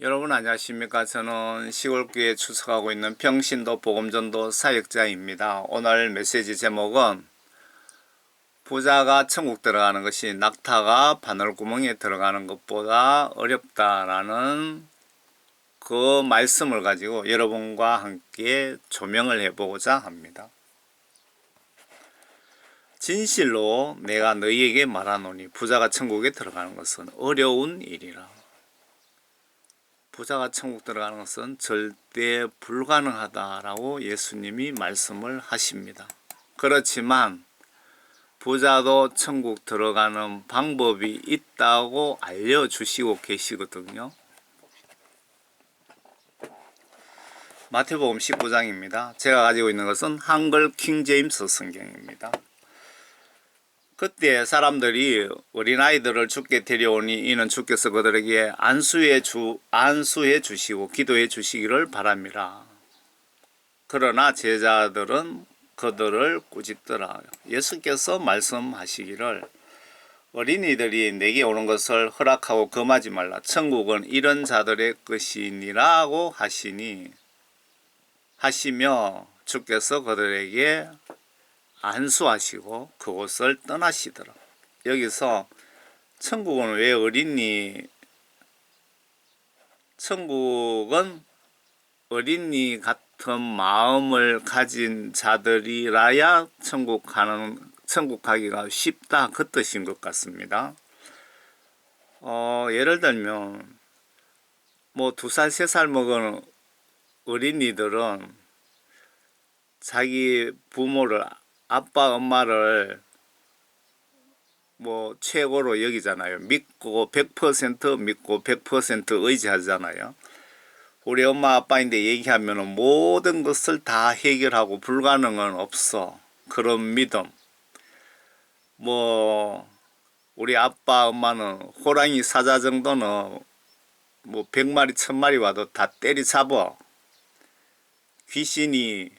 여러분 안녕하십니까. 저는 시골교회에 출석하고 있는 평신도 복음전도 사역자입니다. 오늘 메시지 제목은 부자가 천국 들어가는 것이 낙타가 바늘구멍에 들어가는 것보다 어렵다라는 그 말씀을 가지고 여러분과 함께 조명을 해보고자 합니다. 진실로 내가 너희에게 말하노니 부자가 천국에 들어가는 것은 어려운 일이라. 부자가 천국 들어가는 것은 절대 불가능하다라고 예수님이 말씀을 하십니다. 그렇지만 부자도 천국 들어가는 방법이 있다고 알려주시고 계시거든요. 마태복음 19장입니다. 제가 가지고 있는 것은 한글 킹제임스 성경입니다. 그때 사람들이 어린아이들을 주께 데려오니 이는 주께서 그들에게 안수해 주시고 기도해 주시기를 바랍니다. 그러나 제자들은 그들을 꾸짖더라. 예수께서 말씀하시기를 어린이들이 내게 오는 것을 허락하고 금하지 말라. 천국은 이런 자들의 것이니라고 하시며 주께서 그들에게 안수하시고 그곳을 떠나시더라. 여기서 천국은 왜 천국은 어린이 같은 마음을 가진 자들이라야 천국 가기가 쉽다, 그 뜻인 것 같습니다. 예를 들면 뭐 2살, 3살 먹은 어린이들은 자기 부모를, 아빠 엄마를 뭐 최고로 여기잖아요. 믿고 100% 믿고 100% 의지하잖아요. 우리 엄마 아빠인데 얘기하면 모든 것을 다 해결하고 불가능은 없어. 그런 믿음. 뭐 우리 아빠 엄마는 호랑이 사자 정도는 뭐 100마리 1000마리 와도 다 때리잡아. 귀신이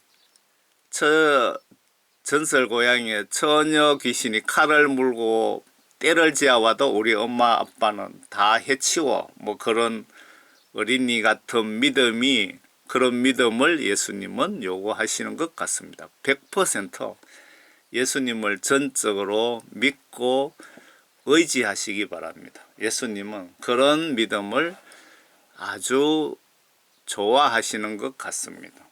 전설 고향에 처녀 귀신이 칼을 물고 때를 지어와도 우리 엄마 아빠는 다 해치워. 뭐 그런 어린이 같은 믿음이, 그런 믿음을 예수님은 요구하시는 것 같습니다. 100% 예수님을 전적으로 믿고 의지하시기 바랍니다. 예수님은 그런 믿음을 아주 좋아하시는 것 같습니다.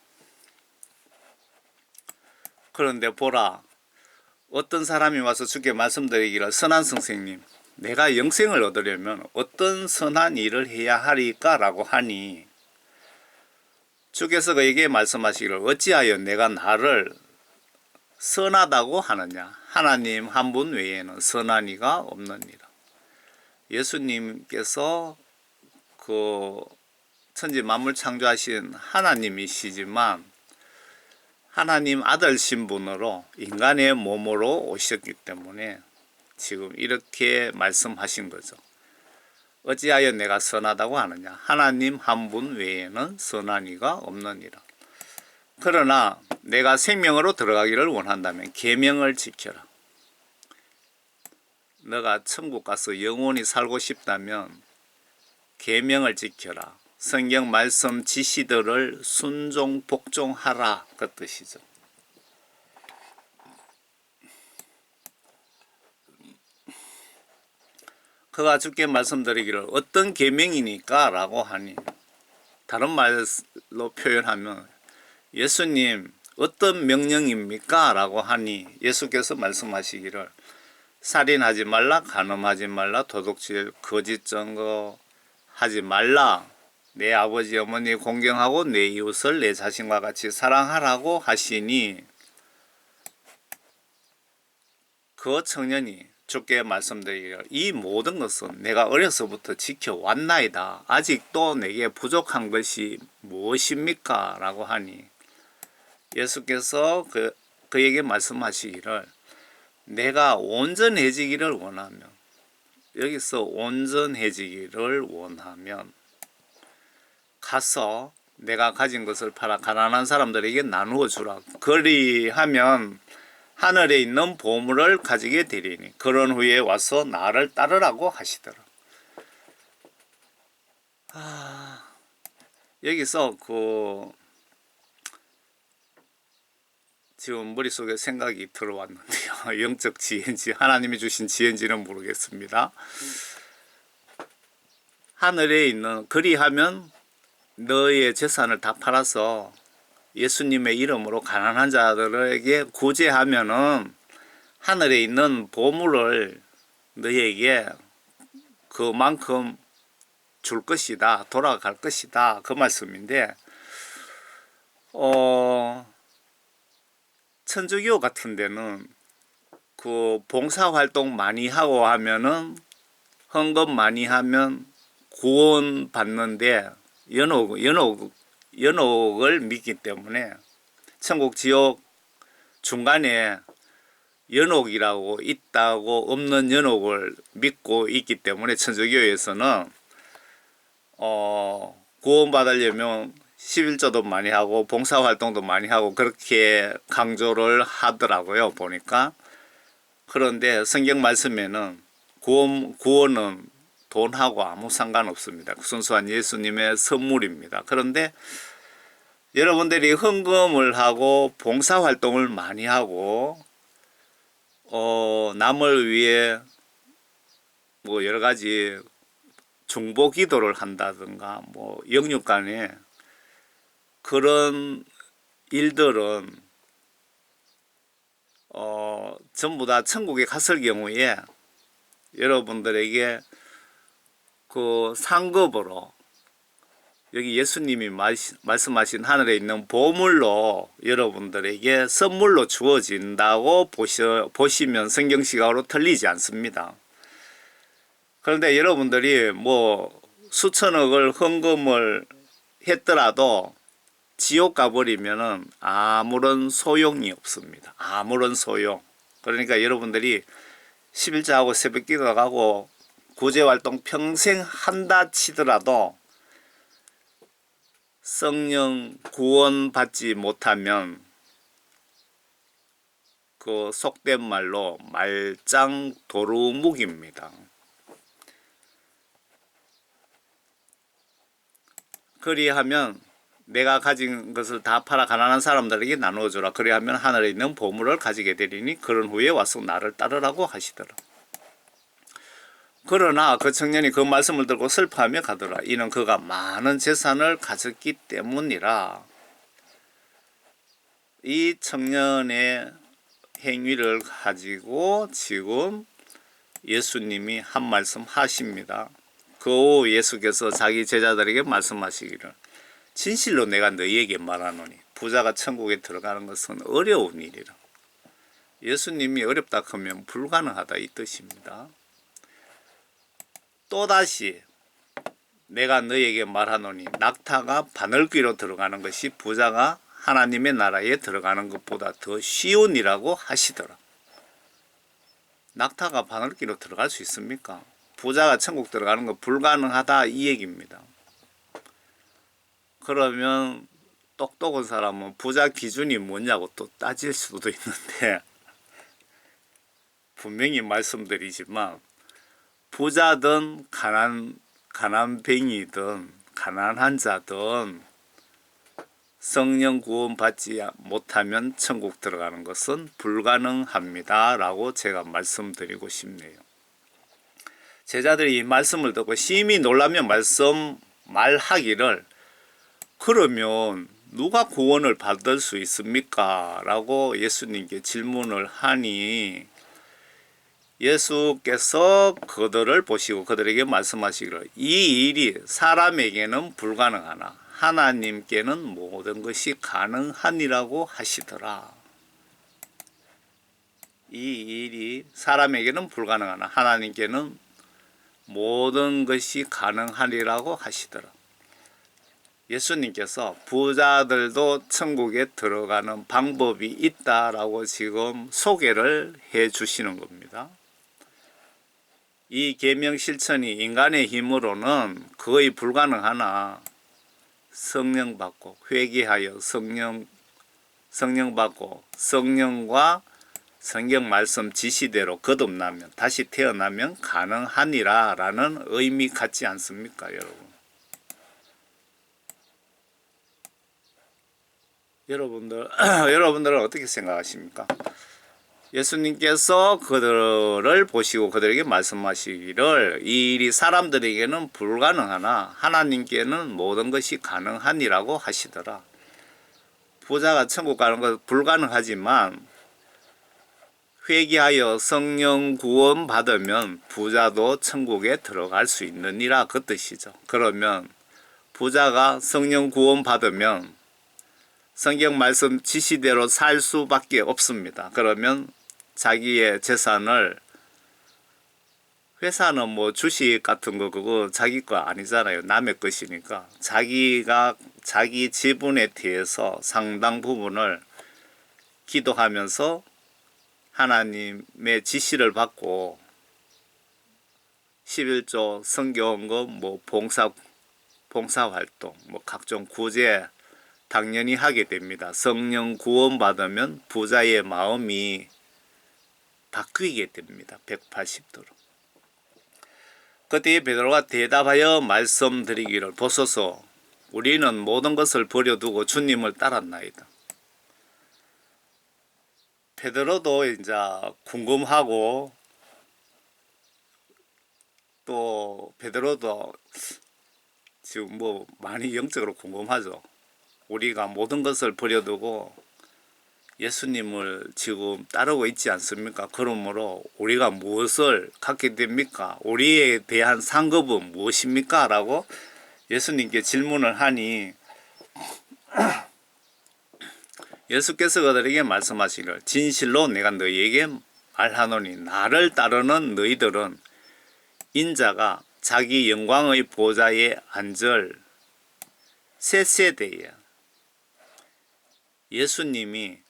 그런데 보라, 어떤 사람이 와서 주께 말씀드리기를 선한 선생님, 내가 영생을 얻으려면 어떤 선한 일을 해야 하리까? 라고 하니 주께서 그에게 말씀하시기를 어찌하여 내가 나를 선하다고 하느냐? 하나님 한 분 외에는 선한 이가 없느니라. 예수님께서 그 천지 만물 창조하신 하나님이시지만 하나님 아들 신분으로 인간의 몸으로 오셨기 때문에 지금 이렇게 말씀하신 거죠. 어찌하여 내가 선하다고 하느냐? 하나님 한 분 외에는 선한 이가 없느니라. 그러나 내가 생명으로 들어가기를 원한다면 계명을 지켜라. 너가 천국 가서 영원히 살고 싶다면 계명을 지켜라. 성경 말씀 지시들을 순종 복종하라, 그 뜻이죠. 그가 주께 말씀드리기를 어떤 계명이니까? 라고 하니 다른 말로 표현하면 예수님 어떤 명령입니까? 라고 하니 예수께서 말씀하시기를 살인하지 말라, 간음하지 말라, 도둑질, 거짓 증거 하지 말라, 내 아버지 어머니 공경하고 내 이웃을 내 자신과 같이 사랑하라고 하시니 그 청년이 주께 말씀드리기를 이 모든 것은 내가 어려서부터 지켜왔나이다. 아직도 내게 부족한 것이 무엇입니까? 라고 하니 예수께서 그에게 말씀하시기를 내가 온전해지기를 원하면, 여기서 온전해지기를 원하면 가서 내가 가진 것을 팔아 가난한 사람들에게 나누어 주라. 그리하면 하늘에 있는 보물을 가지게 되리니 그런 후에 와서 나를 따르라고 하시더라. 여기서 지금 머릿속에 생각이 들어왔는데요. 영적 지혜인지 하나님이 주신 지혜인지는 모르겠습니다. 하늘에 있는, 그리하면 너의 재산을 다 팔아서 예수님의 이름으로 가난한 자들에게 구제하면은 하늘에 있는 보물을 너에게 그만큼 줄 것이다, 돌아갈 것이다, 그 말씀인데, 천주교 같은 데는 그 봉사활동 많이 하고 하면은 헌금 많이 하면 구원 받는데 연옥을 믿기 때문에 천국 지옥 중간에 연옥이라고 있다고 없는 연옥을 믿고 있기 때문에 천주교에서는 구원 받으려면 11조도 많이 하고 봉사활동도 많이 하고 그렇게 강조를 하더라고요, 보니까. 그런데 성경 말씀에는 구원은 돈하고 아무 상관없습니다. 순수한 예수님의 선물입니다. 그런데 여러분들이 헌금을 하고 봉사활동을 많이 하고 남을 위해 뭐 여러 가지 중보 기도를 한다든가 뭐 영육간에 그런 일들은 전부 다 천국에 갔을 경우에 여러분들에게 그 상급으로 여기 예수님이 말씀하신 하늘에 있는 보물로 여러분들에게 선물로 주어진다고 보시면 성경시각으로 틀리지 않습니다. 그런데 여러분들이 뭐 수천억을 헌금을 했더라도 지옥 가버리면은 아무런 소용이 없습니다. 아무런 소용. 그러니까 여러분들이 11자하고 새벽기도 가고 구제활동 평생 한다 치더라도 성령 구원 받지 못하면 그 속된 말로 말짱 도루묵입니다. 그리하면 내가 가진 것을 다 팔아 가난한 사람들에게 나누어주라. 그리하면 하늘에 있는 보물을 가지게 되리니 그런 후에 와서 나를 따르라고 하시더라. 그러나 그 청년이 그 말씀을 듣고 슬퍼하며 가더라. 이는 그가 많은 재산을 가졌기 때문이라. 이 청년의 행위를 가지고 지금 예수님이 한 말씀 하십니다. 그 후 예수께서 자기 제자들에게 말씀하시기를 진실로 내가 너희에게 말하노니 부자가 천국에 들어가는 것은 어려운 일이라. 예수님이 어렵다 하면 불가능하다 이 뜻입니다. 또다시 내가 너희에게 말하노니 낙타가 바늘귀로 들어가는 것이 부자가 하나님의 나라에 들어가는 것보다 더 쉬운 이라고 하시더라. 낙타가 바늘귀로 들어갈 수 있습니까? 부자가 천국 들어가는 거 불가능하다 이 얘기입니다. 그러면 똑똑한 사람은 부자 기준이 뭐냐고 또 따질 수도 있는데 분명히 말씀드리지만 부자든 가난뱅이든 가난한 자든 성령 구원 받지 못하면 천국 들어가는 것은 불가능합니다 라고 제가 말씀드리고 싶네요. 제자들이 이 말씀을 듣고 심히 놀라며 말하기를 그러면 누가 구원을 받을 수 있습니까? 라고 예수님께 질문을 하니 예수께서 그들을 보시고 그들에게 말씀하시기를 이 일이 사람에게는 불가능하나 하나님께는 모든 것이 가능하니라고 하시더라. 이 일이 사람에게는 불가능하나 하나님께는 모든 것이 가능하리라고 하시더라. 예수님께서 부자들도 천국에 들어가는 방법이 있다라고 지금 소개를 해 주시는 겁니다. 이 계명 실천이 인간의 힘으로는 거의 불가능하나 성령 받고 회개하여 성령 받고 성령과 성경 말씀 지시대로 거듭나면 다시 태어나면 가능하니라 라는 의미 같지 않습니까 여러분? 여러분들은 어떻게 생각하십니까? 예수님께서 그들을 보시고 그들에게 말씀하시기를 이 일이 사람들에게는 불가능하나 하나님께는 모든 것이 가능하니라고 하시더라. 부자가 천국 가는 것 불가능하지만 회개하여 성령 구원 받으면 부자도 천국에 들어갈 수 있느니라 그 뜻이죠. 그러면 부자가 성령 구원 받으면 성경 말씀 지시대로 살 수밖에 없습니다. 그러면 자기의 재산을, 회사는 뭐 주식 같은 거 그거 자기 거 아니잖아요. 남의 것이니까 자기가 자기 지분에 대해서 상당 부분을 기도하면서 하나님의 지시를 받고 11조 선교원금 뭐 봉사활동 뭐 각종 구제 당연히 하게 됩니다. 성령 구원 받으면 부자의 마음이 바뀌게 됩니다. 180도로. 그때 베드로가 대답하여 말씀드리기를 보소서 우리는 모든 것을 버려두고 주님을 따랐나이다. 베드로도 이제 궁금하고 또 베드로도 지금 뭐 많이 영적으로 궁금하죠. 우리가 모든 것을 버려두고 예수님을 지금 따르고 있지 않습니까? 그러므로 우리가 무엇을 갖게 됩니까? 우리에 대한 상급은 무엇입니까? 라고 예수님께 질문을 하니 예수께서 그들에게 말씀하시기를 진실로 내가 너희에게 말하노니 나를 따르는 너희들은 인자가 자기 영광의 보좌에 앉을 새 세대에 예수님이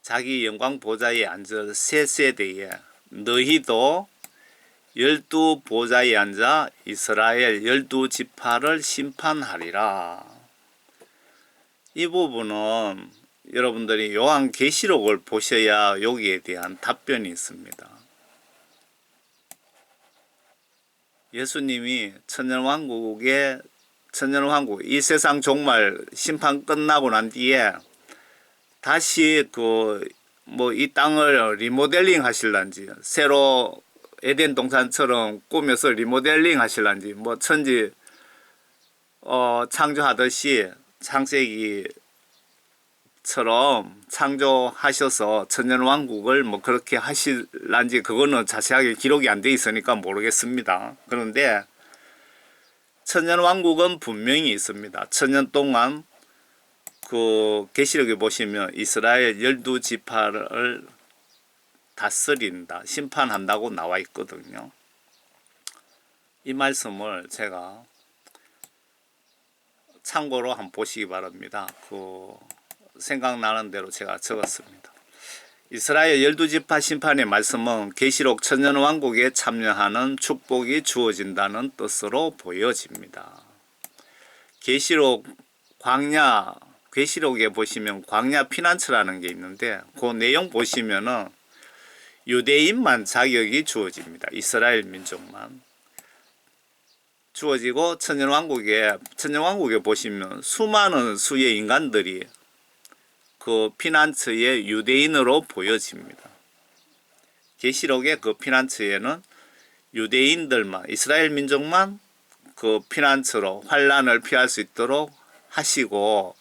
자기 영광 보좌에 앉을 새 세대에 너희도 12보좌에 앉아 이스라엘 12지파를 심판하리라. 이 부분은 여러분들이 요한계시록을 보셔야 여기에 대한 답변이 있습니다. 예수님이 천년왕국 이 세상 종말 심판 끝나고 난 뒤에 다시 이 땅을 리모델링 하실란지 새로 에덴 동산처럼 꾸며서 리모델링 하실란지 뭐 천지 창조하듯이 창세기처럼 창조하셔서 천년왕국을 뭐 그렇게 하실란지 그거는 자세하게 기록이 안 돼 있으니까 모르겠습니다. 그런데 천년왕국은 분명히 있습니다. 천년 동안 그 계시록에 보시면 이스라엘 12지파를 다스린다, 심판한다고 나와 있거든요. 이 말씀을 제가 참고로 한번 보시기 바랍니다. 생각나는 대로 제가 적었습니다. 이스라엘 12지파 심판의 말씀은 계시록 천년왕국에 참여하는 축복이 주어진다는 뜻으로 보여집니다. 계시록에 보시면 광야 피난처라는 게 있는데 그 내용 보시면은 유대인만 자격이 주어집니다. 이스라엘 민족만 주어지고 천년왕국에 보시면 수많은 수의 인간들이 그 피난처의 유대인으로 보여집니다. 계시록의 그 피난처에는 유대인들만, 이스라엘 민족만 그 피난처로 환란을 피할 수 있도록 하시고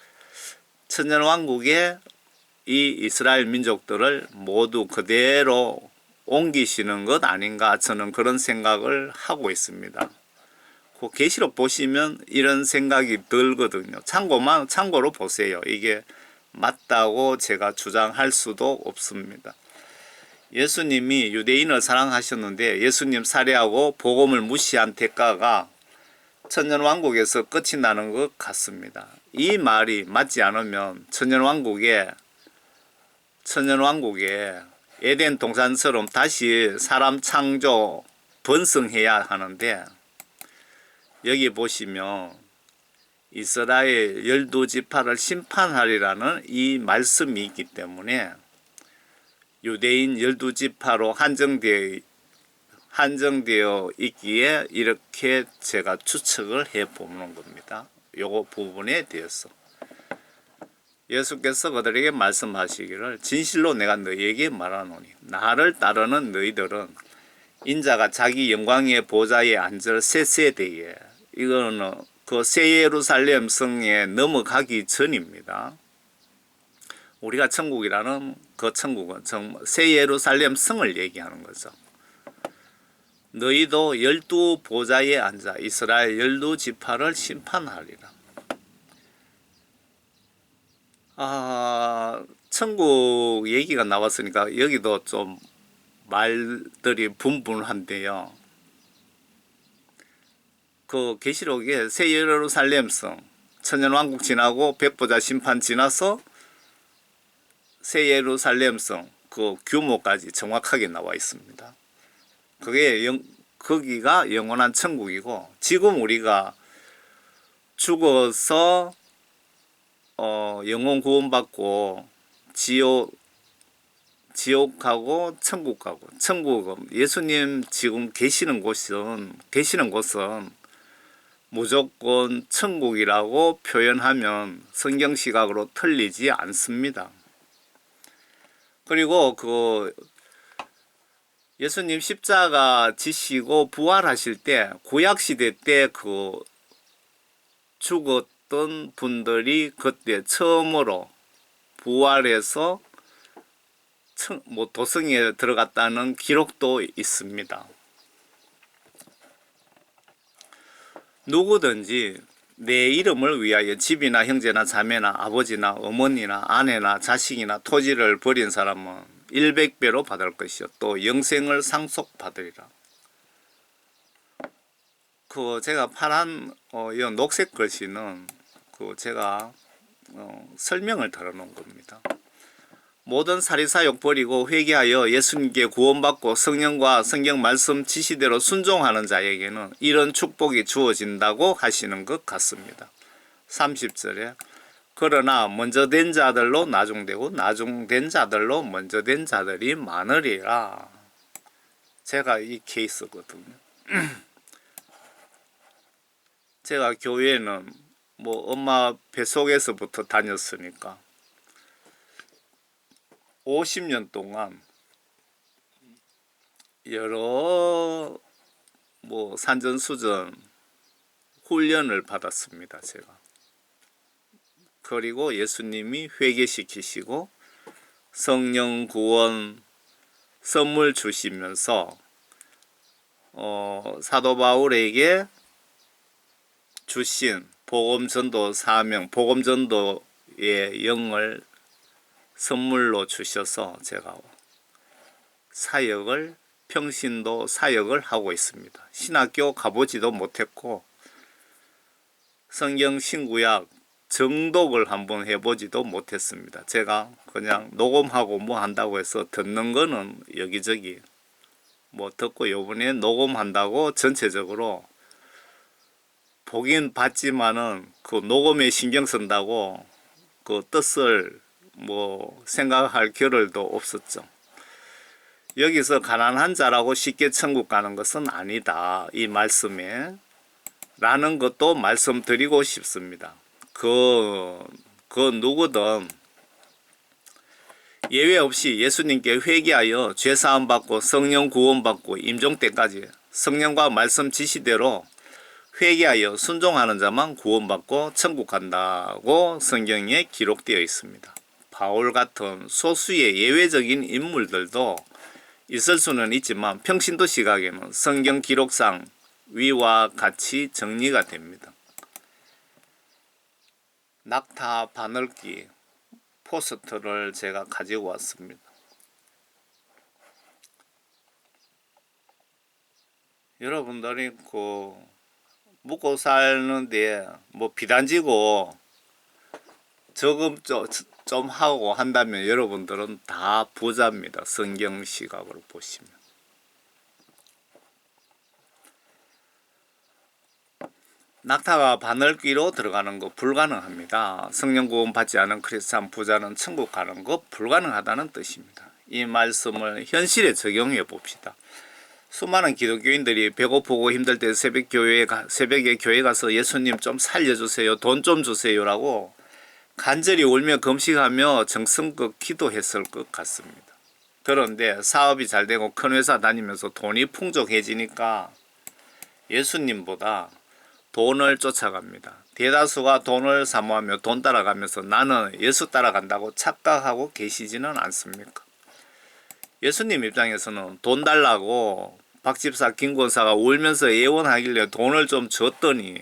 천년왕국에 이 이스라엘 민족들을 모두 그대로 옮기시는 것 아닌가 저는 그런 생각을 하고 있습니다. 그 계시록 보시면 이런 생각이 들거든요. 참고로 보세요. 이게 맞다고 제가 주장할 수도 없습니다. 예수님이 유대인을 사랑하셨는데 예수님 살해하고 복음을 무시한 대가가 천년왕국에서 끝이 나는 것 같습니다. 이 말이 맞지 않으면 천년왕국에 에덴 동산처럼 다시 사람 창조 번성해야 하는데 여기 보시면 이스라엘 12지파를 심판하리라는 이 말씀이 있기 때문에 유대인 12지파로 한정되어 있기에 이렇게 제가 추측을 해 보는 겁니다. 요거 부분에 대해서 예수께서 그들에게 말씀하시기를 진실로 내가 너희에게 말하노니 나를 따르는 너희들은 인자가 자기 영광의 보좌에 앉을 새 세대에, 이거는 그 새 예루살렘 성에 넘어가기 전입니다. 우리가 천국이라는 그 천국은 새 예루살렘 성을 얘기하는 거죠. 너희도 12 보좌에 앉아 이스라엘 12지파를 심판하리라. 천국 얘기가 나왔으니까 여기도 좀 말들이 분분한데요. 그 계시록에 새 예루살렘 성, 천년왕국 지나고 백보자 심판 지나서 새 예루살렘 성 그 규모까지 정확하게 나와 있습니다. 거기가 영원한 천국이고, 지금 우리가 죽어서 영혼 구원받고 지옥하고 천국 가고, 천국은 예수님 지금 계시는 곳은 무조건 천국이라고 표현하면 성경 시각으로 틀리지 않습니다. 그리고 그 예수님 십자가 지시고 부활하실 때, 구약 시대 때 그 죽었던 분들이 그때 처음으로 부활해서 도성에 들어갔다는 기록도 있습니다. 누구든지 내 이름을 위하여 집이나 형제나 자매나 아버지나 어머니나 아내나 자식이나 토지를 버린 사람은 100배로 받을 것이요 또 영생을 상속받으리라. 그 제가 파란 이 녹색 글씨는 그 제가 설명을 달아놓은 겁니다. 모든 사리사욕 버리고 회개하여 예수님께 구원받고 성령과 성경 말씀 지시대로 순종하는 자에게는 이런 축복이 주어진다고 하시는 것 같습니다. 30절에 그러나 먼저 된 자들로 나중되고 나중된 자들로 먼저 된 자들이 많으리라. 제가 이 케이스거든요. 제가 교회는 엄마 뱃속에서부터 다녔으니까 50년 동안 여러 산전수전 훈련을 받았습니다. 제가. 그리고 예수님이 회개시키시고 성령 구원 선물 주시면서 사도 바울에게 주신 복음전도 사명, 복음전도의 영을 선물로 주셔서 제가 평신도 사역을 하고 있습니다. 신학교 가보지도 못했고 성경 신구약 정독을 한번 해보지도 못했습니다. 제가 그냥 녹음하고 한다고 해서 듣는 거는 여기저기 듣고 요번에 녹음한다고 전체적으로 보긴 봤지만은 그 녹음에 신경 쓴다고 그 뜻을 생각할 겨를도 없었죠. 여기서 가난한 자라고 쉽게 천국 가는 것은 아니다. 이 말씀에 라는 것도 말씀드리고 싶습니다. 그 누구든 예외 없이 예수님께 회개하여 죄사함 받고 성령 구원 받고 임종 때까지 성령과 말씀 지시대로 회개하여 순종하는 자만 구원받고 천국 간다고 성경에 기록되어 있습니다. 바울 같은 소수의 예외적인 인물들도 있을 수는 있지만 평신도 시각에는 성경 기록상 위와 같이 정리가 됩니다. 낙타 바늘기 포스터를 제가 가지고 왔습니다. 여러분들이 묵고 사는데 비단지고 저금 좀 하고 한다면 여러분들은 다 부자입니다. 성경 시각으로 보시면. 낙타가 바늘귀로 들어가는 거 불가능합니다. 성령 구원 받지 않은 크리스찬 부자는 천국 가는 거 불가능하다는 뜻입니다. 이 말씀을 현실에 적용해 봅시다. 수많은 기독교인들이 배고프고 힘들 때 새벽에 교회 가서 예수님 좀 살려주세요, 돈 좀 주세요라고 간절히 울며 금식하며 정성껏 기도했을 것 같습니다. 그런데 사업이 잘 되고 큰 회사 다니면서 돈이 풍족해지니까 예수님보다 돈을 쫓아갑니다. 대다수가 돈을 사모하며 돈 따라가면서 나는 예수 따라간다고 착각하고 계시지는 않습니까? 예수님 입장에서는 돈 달라고 박집사 김권사가 울면서 애원하길래 돈을 좀 줬더니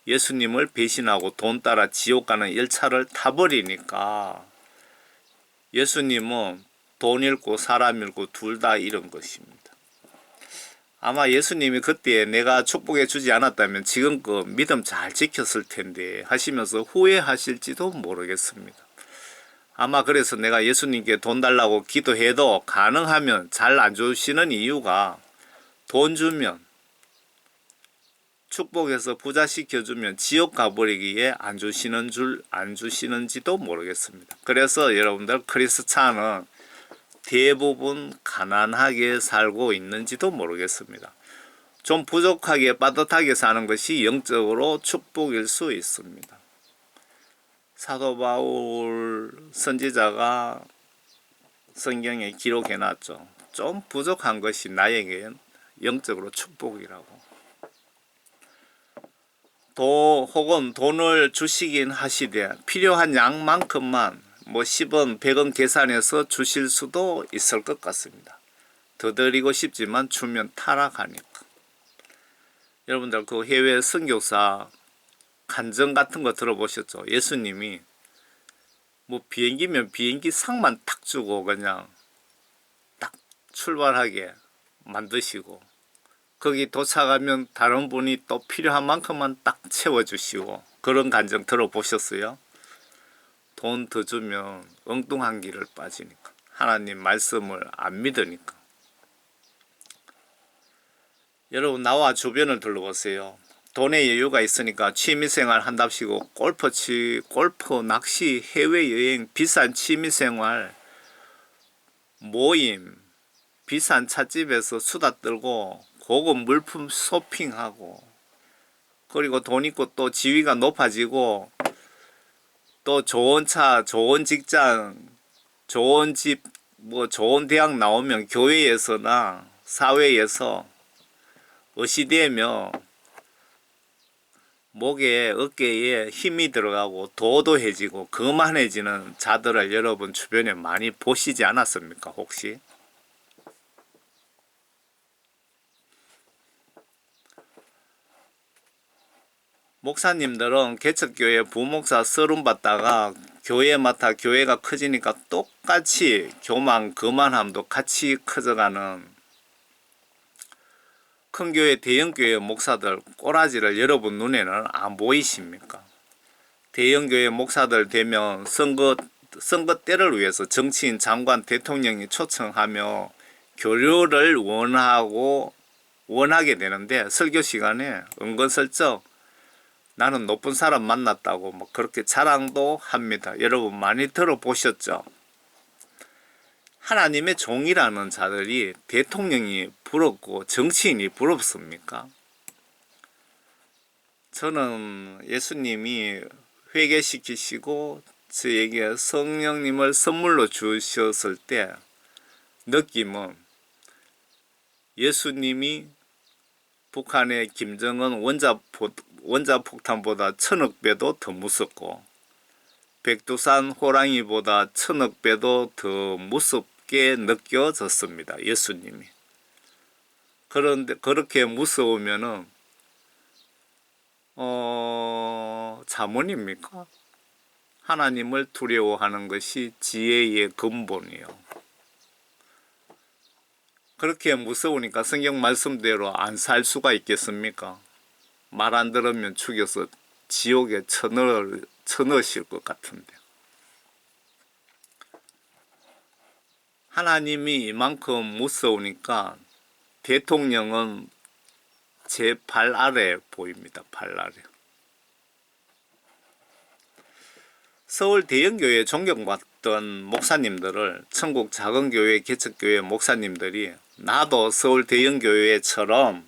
예수님을 배신하고 돈 따라 지옥 가는 열차를 타버리니까 예수님은 돈 잃고 사람 잃고 둘 다 잃은 것입니다. 아마 예수님이 그때 내가 축복해 주지 않았다면 지금껏 믿음 잘 지켰을 텐데 하시면서 후회하실지도 모르겠습니다. 아마 그래서 내가 예수님께 돈 달라고 기도해도 가능하면 잘 안 주시는 이유가 돈 주면 축복해서 부자 시켜주면 지옥 가버리기에 안 주시는지도 모르겠습니다. 그래서 여러분들 크리스찬은 대부분 가난하게 살고 있는지도 모르겠습니다. 좀 부족하게 빠듯하게 사는 것이 영적으로 축복일 수 있습니다. 사도 바울 선지자가 성경에 기록해놨죠. 좀 부족한 것이 나에겐 영적으로 축복이라고. 혹은 돈을 주시긴 하시되 필요한 양만큼만 10원, 100원 계산해서 주실 수도 있을 것 같습니다. 더 드리고 싶지만 주면 타락하니까. 여러분들 그 해외 선교사 간증 같은 거 들어보셨죠? 예수님이 비행기면 비행기 상만 탁 주고 그냥 딱 출발하게 만드시고 거기 도착하면 다른 분이 또 필요한 만큼만 딱 채워주시고 그런 간증 들어보셨어요? 돈 더 주면 엉뚱한 길을 빠지니까 하나님 말씀을 안 믿으니까. 여러분 나와 주변을 둘러보세요. 돈의 여유가 있으니까 취미생활 한답시고 골프, 낚시, 해외여행, 비싼 취미생활, 모임, 비싼 찻집에서 수다 떨고 고급 물품 쇼핑하고 그리고 돈 있고 또 지위가 높아지고 또 좋은 차, 좋은 직장, 좋은 집, 좋은 대학 나오면 교회에서나 사회에서 어시되며 목에 어깨에 힘이 들어가고 도도해지고 거만해지는 자들을 여러분 주변에 많이 보시지 않았습니까 혹시? 목사님들은 개척교회 부목사 서름 받다가 교회 맡아 교회가 커지니까 똑같이 교만 거만함도 같이 커져가는 큰 교회 대형교회 목사들 꼬라지를 여러분 눈에는 안 보이십니까? 대형교회 목사들 되면 선거 때를 위해서 정치인 장관 대통령이 초청하며 교류를 원하게 되는데 설교 시간에 은근슬쩍 나는 높은 사람 만났다고 그렇게 자랑도 합니다. 여러분 많이 들어보셨죠? 하나님의 종이라는 자들이 대통령이 부럽고 정치인이 부럽습니까? 저는 예수님이 회개시키시고 저에게 성령님을 선물로 주셨을 때 느낌은 예수님이 북한의 김정은 원자폭탄보다 1000억 배도 더 무섭고 백두산 호랑이보다 1000억 배도 더 무섭게 느껴졌습니다. 예수님이. 그런데 그렇게 무서우면은 자문입니까? 하나님을 두려워하는 것이 지혜의 근본이요. 그렇게 무서우니까 성경 말씀대로 안 살 수가 있겠습니까? 말 안 들으면 죽여서 지옥에 쳐넣으실 것 같은데. 하나님이 이만큼 무서우니까 대통령은 제 발 아래 보입니다. 발 아래. 서울 대형교회 존경받던 목사님들을 천국 작은교회 개척교회 목사님들이 나도 서울 대형교회처럼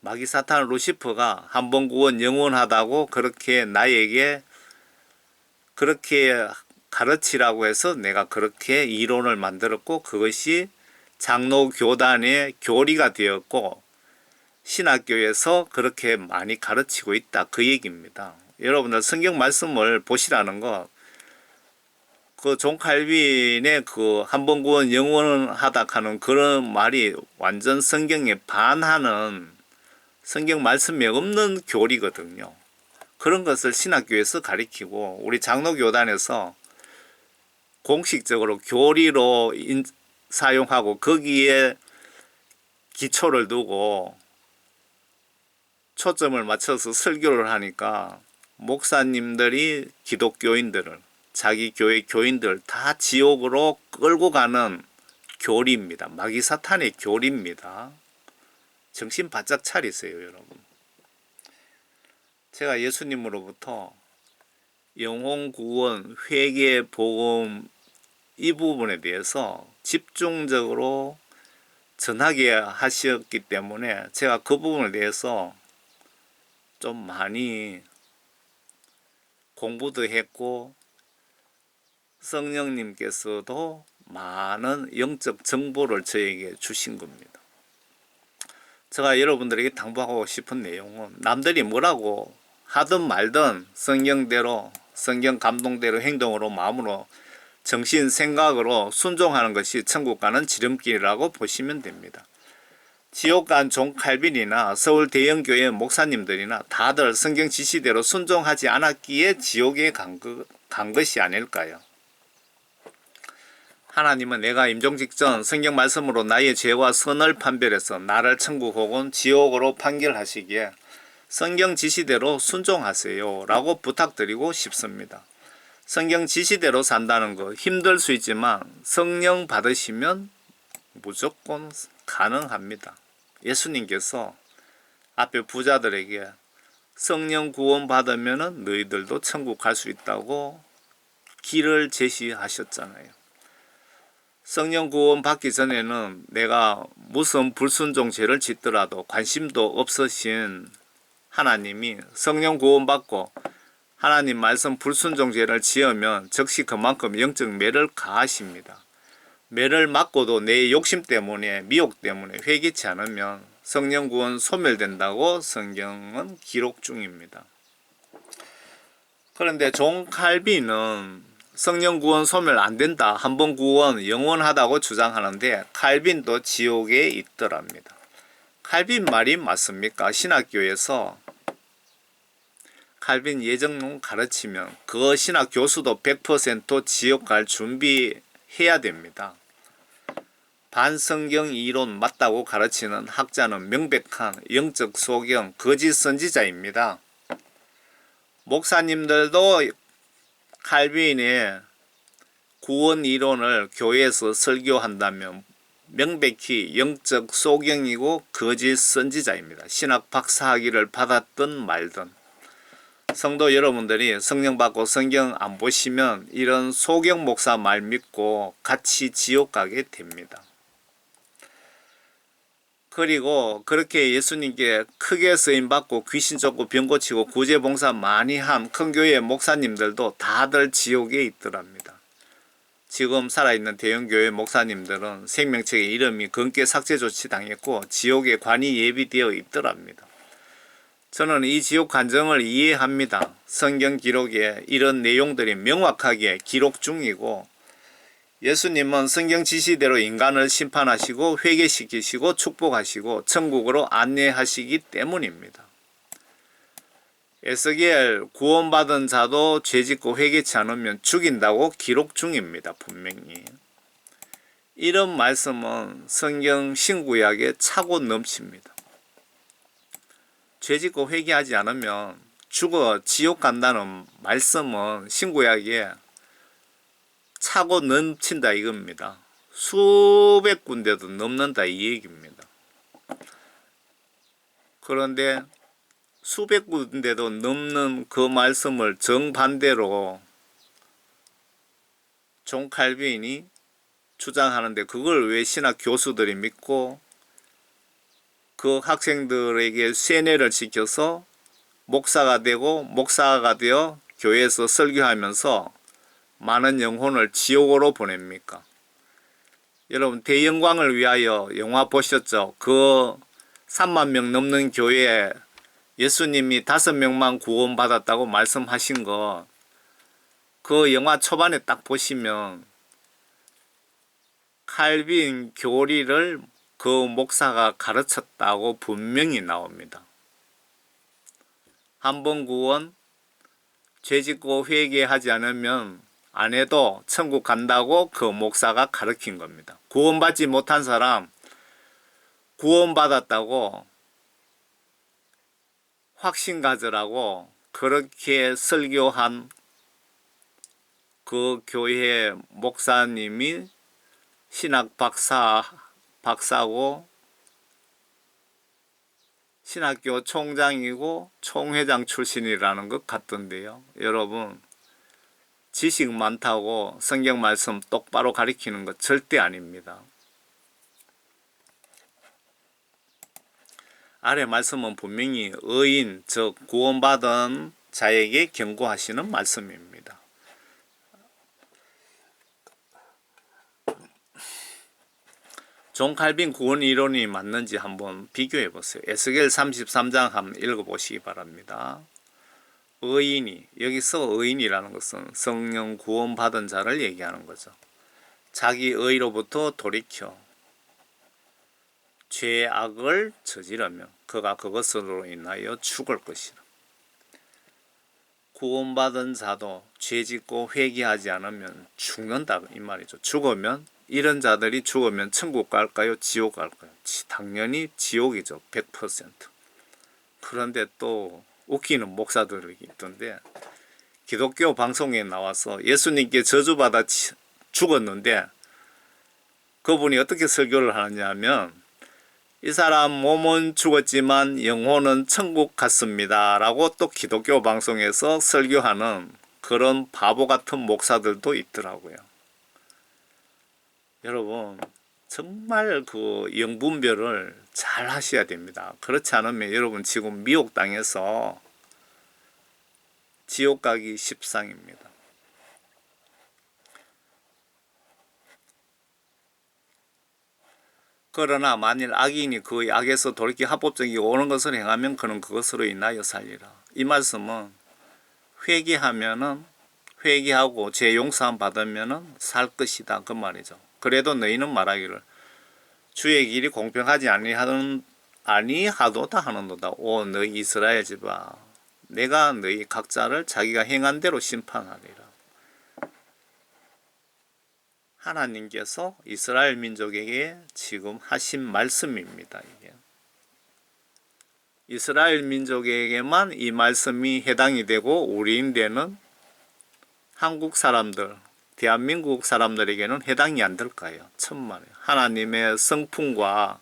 마귀 사탄 루시퍼가 한 번 구원 영원하다고 그렇게 나에게 그렇게 가르치라고 해서 내가 그렇게 이론을 만들었고, 그것이 장로 교단의 교리가 되었고 신학교에서 그렇게 많이 가르치고 있다, 그 얘기입니다. 여러분들 성경 말씀을 보시라는 거, 그 존 칼빈의 그 한 번 구원 영원하다 하는 그런 말이 완전 성경에 반하는, 성경 말씀에 없는 교리거든요. 그런 것을 신학교에서 가리키고 우리 장로교단에서 공식적으로 교리로 사용하고 거기에 기초를 두고 초점을 맞춰서 설교를 하니까 목사님들이 기독교인들을, 자기 교회 교인들 다 지옥으로 끌고 가는 교리입니다. 마귀 사탄의 교리입니다. 정신 바짝 차리세요, 여러분. 제가 예수님으로부터 영혼 구원, 회개, 복음 이 부분에 대해서 집중적으로 전하게 하셨기 때문에 제가 그 부분에 대해서 좀 많이 공부도 했고 성령님께서도 많은 영적 정보를 저에게 주신 겁니다. 제가 여러분들에게 당부하고 싶은 내용은 남들이 뭐라고 하든 말든 성경대로, 성경 감동대로 행동으로, 마음으로, 정신, 생각으로 순종하는 것이 천국 가는 지름길이라고 보시면 됩니다. 지옥 간 존 칼빈이나 서울 대형교회 목사님들이나 다들 성경 지시대로 순종하지 않았기에 지옥에 간 것이 아닐까요? 하나님은 내가 임종 직전 성경 말씀으로 나의 죄와 선을 판별해서 나를 천국 혹은 지옥으로 판결하시기에 성경 지시대로 순종하세요 라고 부탁드리고 싶습니다. 성경 지시대로 산다는 거 힘들 수 있지만 성령 받으시면 무조건 가능합니다. 예수님께서 앞에 부자들에게 성령 구원 받으면 너희들도 천국 갈 수 있다고 길을 제시하셨잖아요. 성령 구원 받기 전에는 내가 무슨 불순종 죄를 짓더라도 관심도 없으신 하나님이 성령 구원 받고 하나님 말씀 불순종 죄를 지으면 즉시 그만큼 영적 매를 가하십니다. 매를 맞고도 내 욕심 때문에, 미혹 때문에 회개치 않으면 성령 구원 소멸된다고 성경은 기록 중입니다. 그런데 존 칼빈은 성령 구원 소멸 안 된다, 한 번 구원 영원하다고 주장하는데 칼빈도 지옥에 있더랍니다. 칼빈 말이 맞습니까? 신학교에서 칼빈 예정론 가르치면 그 신학 교수도 100% 지옥 갈 준비해야 됩니다. 반성경 이론 맞다고 가르치는 학자는 명백한 영적 소경, 거짓 선지자입니다. 목사님들도 칼빈의 구원 이론을 교회에서 설교한다면 명백히 영적 소경이고 거짓 선지자입니다. 신학 박사학위를 받았든 말든. 성도 여러분들이 성령 받고 성경 안 보시면 이런 소경 목사 말 믿고 같이 지옥 가게 됩니다. 그리고 그렇게 예수님께 크게 쓰임받고 귀신 쫓고 병 고치고 구제봉사 많이 한 큰 교회 목사님들도 다들 지옥에 있더랍니다. 지금 살아있는 대형교회 목사님들은 생명책의 이름이 검게 삭제 조치 당했고 지옥에 관이 예비되어 있더랍니다. 저는 이 지옥 관정을 이해합니다. 성경 기록에 이런 내용들이 명확하게 기록 중이고 예수님은 성경 지시대로 인간을 심판하시고 회개시키시고 축복하시고 천국으로 안내하시기 때문입니다. 에스겔 구원받은 자도 죄짓고 회개치 않으면 죽인다고 기록 중입니다. 분명히. 이런 말씀은 성경 신구약에 차고 넘칩니다. 죄짓고 회개하지 않으면 죽어 지옥 간다는 말씀은 신구약에 차고 넘친다 이겁니다. 수백 군데도 넘는다 이 얘기입니다. 그런데 수백 군데도 넘는 그 말씀을 정반대로 존 칼빈이 주장하는데 그걸 왜 신학 교수들이 믿고 그 학생들에게 세뇌를 시켜서 목사가 되고 목사가 되어 교회에서 설교하면서 많은 영혼을 지옥으로 보냅니까? 여러분 대영광을 위하여 영화 보셨죠? 그 3만 명 넘는 교회에 예수님이 5명만 구원받았다고 말씀하신 거, 그 영화 초반에 딱 보시면 칼빈 교리를 그 목사가 가르쳤다고 분명히 나옵니다. 한 번 구원, 죄 짓고 회개하지 않으면 안 해도 천국 간다고 그 목사가 가르친 겁니다. 구원받지 못한 사람 구원받았다고 확신 가져라고 그렇게 설교한 그 교회 목사님이 신학 박사고 신학교 총장이고 총회장 출신이라는 것 같던데요. 여러분 지식 많다고 성경 말씀 똑바로 가리키는 것 절대 아닙니다. 아래 말씀은 분명히 의인, 즉 구원받은 자에게 경고하시는 말씀입니다. 존 칼빈 구원 이론이 맞는지 한번 비교해 보세요. 에스겔 33장 한번 읽어보시기 바랍니다. 의인이, 여기서 의인이라는 것은 성령 구원받은 자를 얘기하는 거죠. 자기 의로부터 돌이켜 죄악을 저지르면 그가 그것으로 인하여 죽을 것이라. 구원받은 자도 죄짓고 회개하지 않으면 죽는다 이 말이죠. 죽으면, 이런 자들이 죽으면 천국 갈까요? 지옥 갈까요? 당연히 지옥이죠. 100%. 그런데 또 웃기는 목사들이 있던데, 기독교 방송에 나와서 예수님께 저주받아 죽었는데 그분이 어떻게 설교를 하느냐 하면, 이 사람 몸은 죽었지만 영혼은 천국 갔습니다 라고 또 기독교 방송에서 설교하는 그런 바보 같은 목사들도 있더라고요. 여러분 정말 그 영분별을 잘 하셔야 됩니다. 그렇지 않으면 여러분 지금 미혹당해서 지옥 가기 십상입니다. 그러나 만일 악인이 그 악에서 돌이켜 합법적이고 옳은 것을 행하면 그는 그것으로 인하여 살리라. 이 말씀은 회개하고 죄 용서함 받으면은 살 것이다 그 말이죠. 그래도 너희는 말하기를 주의 길이 공평하지 아니하도다 하는도다. 오 너희 이스라엘 집아, 내가 너희 각자를 자기가 행한 대로 심판하리라. 하나님께서 이스라엘 민족에게 지금 하신 말씀입니다. 이게 이스라엘 민족에게만 이 말씀이 해당이 되고 우리인데는 한국 사람들, 대한민국 사람들에게는 해당이 안 될까요? 천만에. 하나님의 성품과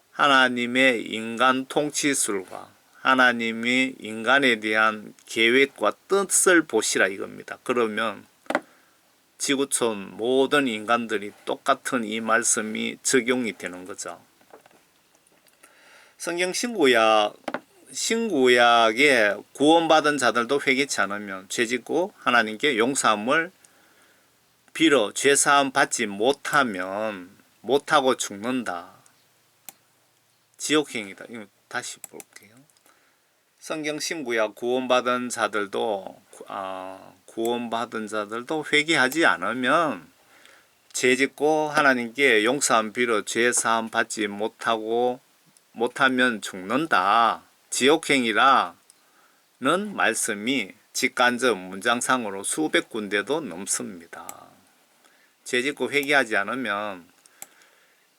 하나님의 인간 통치술과 하나님이 인간에 대한 계획과 뜻을 보시라 이겁니다. 그러면 지구촌 모든 인간들이 똑같은 이 말씀이 적용이 되는 거죠. 성경 신구약에 구원받은 자들도 회개치 않으면 죄짓고 하나님께 용서함을 빌어 죄사함 받지 못하고 죽는다. 지옥행이다. 이거 다시 볼게요. 성경 신구약 구원받은 자들도 회개하지 않으면 죄짓고 하나님께 용서함 빌어 죄사함 받지 못하면 죽는다. 지옥행이라는 말씀이 직간접 문장상으로 수백 군데도 넘습니다. 죄짓고 회개하지 않으면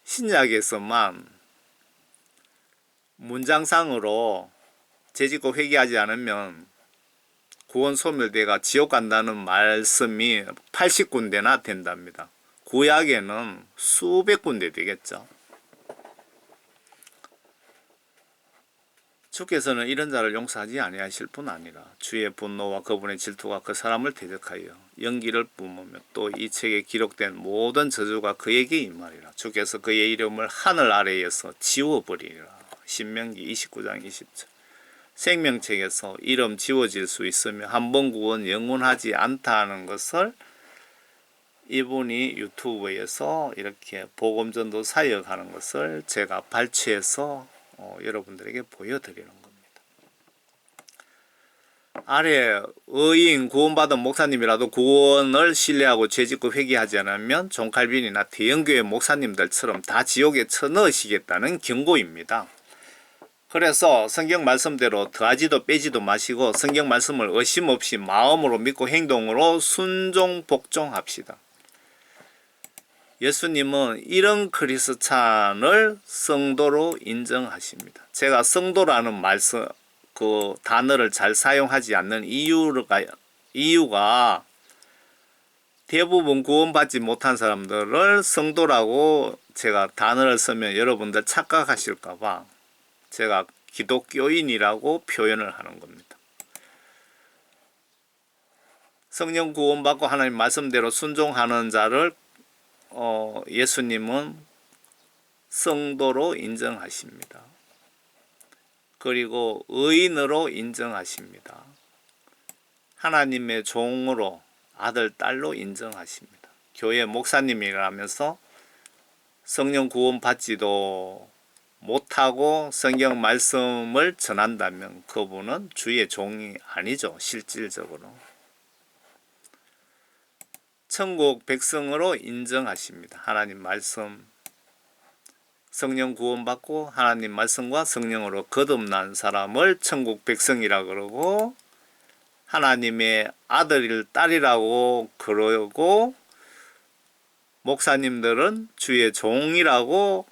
신약에서만 문장상으로 죄짓고 회개하지 않으면 구원 소멸되가 지옥 간다는 말씀이 80군데나 된답니다. 구약에는 수백 군데 되겠죠. 주께서는 이런 자를 용서하지 아니하실 뿐 아니라 주의 분노와 그분의 질투가 그 사람을 대적하여 연기를 뿜으며 또 이 책에 기록된 모든 저주가 그에게 임하리라. 주께서 그의 이름을 하늘 아래에서 지워버리리라. 신명기 29장 20절. 생명책에서 이름 지워질 수 있으며 한 번 구원 영원하지 않다는 것을 이분이 유튜브에서 이렇게 복음전도 사역하는 것을 제가 발췌해서 여러분들에게 보여드리는 겁니다. 아래 의인 구원받은 목사님이라도 구원을 신뢰하고 죄짓고 회개하지 않으면 종칼빈이나 대형교회 목사님들처럼 다 지옥에 쳐넣으시겠다는 경고입니다. 그래서 성경 말씀대로 더하지도 빼지도 마시고 성경 말씀을 의심 없이 마음으로 믿고 행동으로 순종 복종합시다. 예수님은 이런 크리스찬을 성도로 인정하십니다. 제가 성도라는 말씀 그 단어를 잘 사용하지 않는 이유가 대부분 구원받지 못한 사람들을 성도라고 제가 단어를 쓰면 여러분들 착각하실까봐 제가 기독교인이라고 표현을 하는 겁니다. 성령 구원받고 하나님 말씀대로 순종하는 자를 예수님은 성도로 인정하십니다. 그리고 의인으로 인정하십니다. 하나님의 종으로 아들, 딸로 인정하십니다. 교회 목사님이라면서 성령 구원 받지도 못하고 성경 말씀을 전한다면 그분은 주의 종이 아니죠. 실질적으로. 천국 백성으로 인정하십니다. 하나님 말씀, 성령 구원받고 하나님 말씀과 성령으로 거듭난 사람을 천국 백성이라 그러고 하나님의 아들일 딸이라고 그러고 목사님들은 주의 종이라고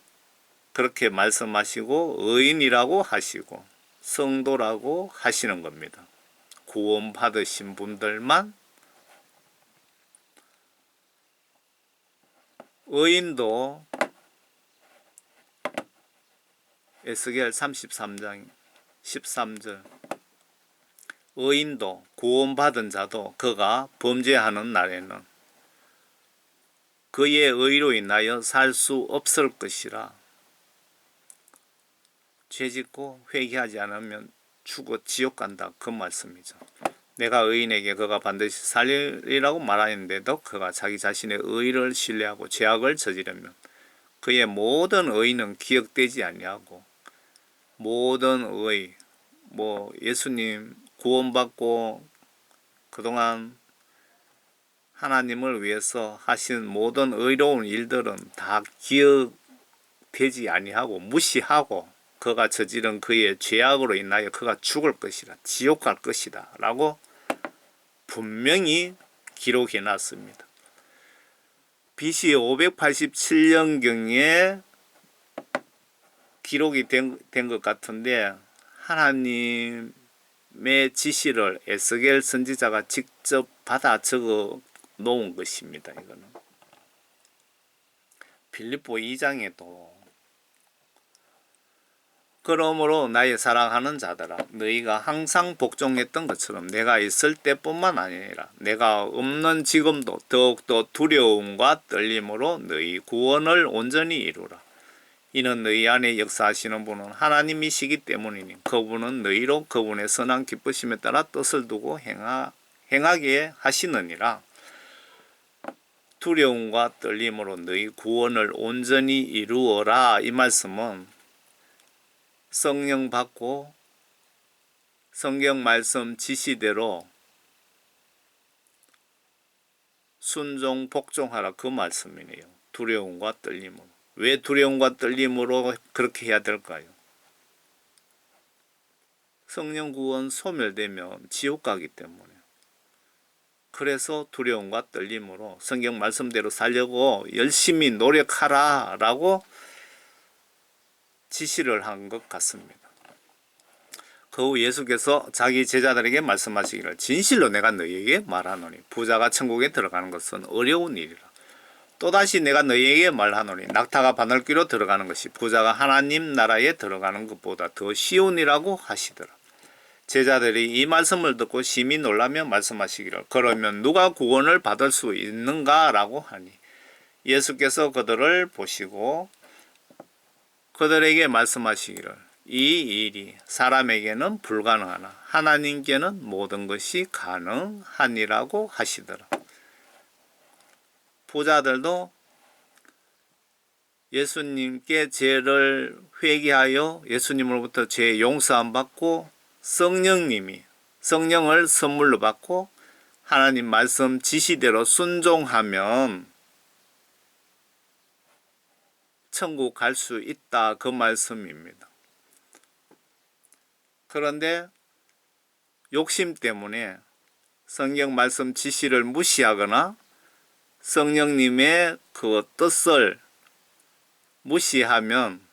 그렇게 말씀하시고 의인이라고 하시고 성도라고 하시는 겁니다. 구원받으신 분들만. 의인도 에스겔 33장 13절 의인도 구원받은 자도 그가 범죄하는 날에는 그의 의로 인하여 살 수 없을 것이라. 죄짓고 회개하지 않으면 죽어 지옥 간다 그 말씀이죠. 내가 의인에게 그가 반드시 살리라고 말하는데도 그가 자기 자신의 의를 신뢰하고 죄악을 저지르면 그의 모든 의는 기억되지 아니하고 모든 의, 예수님 구원받고 그동안 하나님을 위해서 하신 모든 의로운 일들은 다 기억되지 아니하고 무시하고 그가 저지른 그의 죄악으로 인하여 그가 죽을 것이라 지옥 갈 것이다 라고 분명히 기록해 놨습니다. BC 587년경에 기록이 된 것 같은데 하나님의 지시를 에스겔 선지자가 직접 받아 적어 놓은 것입니다. 이거는 빌립보 2장에도 그러므로 나의 사랑하는 자들아 너희가 항상 복종했던 것처럼 내가 있을 때뿐만 아니라 내가 없는 지금도 더욱더 두려움과 떨림으로 너희 구원을 온전히 이루라. 이는 너희 안에 역사하시는 분은 하나님이시기 때문이니 그분은 너희로 그분의 선한 기쁘심에 따라 뜻을 두고 행하게 하시느니라. 두려움과 떨림으로 너희 구원을 온전히 이루어라. 이 말씀은 성령 받고 성경 말씀 지시대로 순종 복종하라 그 말씀이네요. 두려움과 떨림으로. 왜 두려움과 떨림으로 그렇게 해야 될까요? 성령 구원 소멸되면 지옥 가기 때문에. 그래서 두려움과 떨림으로 성경 말씀대로 살려고 열심히 노력하라 라고 지시를 한 것 같습니다. 그 후 예수께서 자기 제자들에게 말씀하시기를 진실로 내가 너희에게 말하노니 부자가 천국에 들어가는 것은 어려운 일이라. 또다시 내가 너희에게 말하노니 낙타가 바늘귀로 들어가는 것이 부자가 하나님 나라에 들어가는 것보다 더 쉬운이라고 하시더라. 제자들이 이 말씀을 듣고 심히 놀라며 말씀하시기를 그러면 누가 구원을 받을 수 있는가 라고 하니 예수께서 그들을 보시고 그들에게 말씀하시기를 이 일이 사람에게는 불가능하나 하나님께는 모든 것이 가능하니라고 하시더라. 부자들도 예수님께 죄를 회개하여 예수님으로부터 죄 용서함 받고 성령을 선물로 받고 하나님 말씀 지시대로 순종하면 천국 갈 수 있다, 그 말씀입니다. 그런데 욕심 때문에 성경 말씀 지시를 무시하거나 성령님의 그 뜻을 무시하면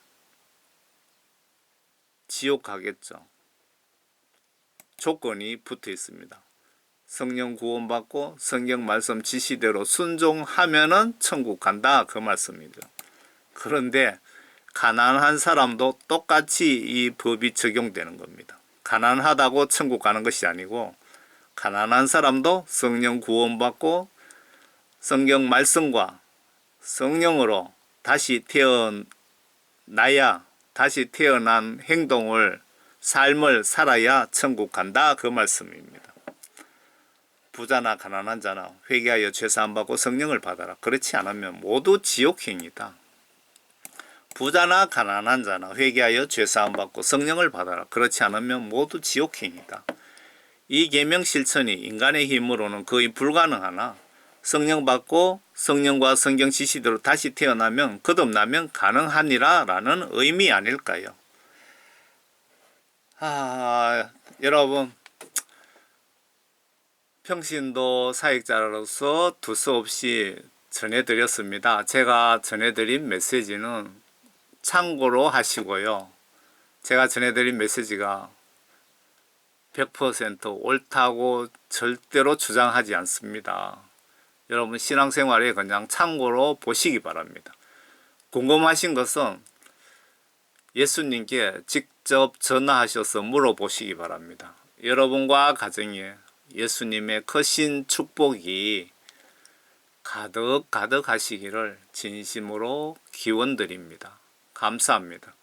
지옥 가겠죠. 조건이 붙어 있습니다. 성령 구원받고 성경 말씀 지시대로 순종하면은 천국 간다, 그 말씀이죠. 그런데 가난한 사람도 똑같이 이 법이 적용되는 겁니다. 가난하다고 천국 가는 것이 아니고 가난한 사람도 성령 구원받고 성경 말씀과 성령으로 다시 태어나야, 다시 태어난 행동을, 삶을 살아야 천국 간다, 그 말씀입니다. 부자나 가난한 자나 회개하여 죄사함 받고 성령을 받아라. 그렇지 않으면 모두 지옥행이다. 부자나 가난한 자나 회개하여 죄사함 받고 성령을 받아라. 그렇지 않으면 모두 지옥행이다. 이 계명 실천이 인간의 힘으로는 거의 불가능하나 성령 받고 성령과 성경 지시대로 다시 태어나면, 거듭나면 가능하니라 라는 의미 아닐까요? 여러분, 평신도 사역자로서 두서없이 전해드렸습니다. 제가 전해드린 메시지는 참고로 하시고요. 제가 전해드린 메시지가 100% 옳다고 절대로 주장하지 않습니다. 여러분 신앙생활에 그냥 참고로 보시기 바랍니다. 궁금하신 것은 예수님께 직접 전화하셔서 물어보시기 바랍니다. 여러분과 가정에 예수님의 크신 축복이 가득 하시기를 진심으로 기원드립니다. 감사합니다.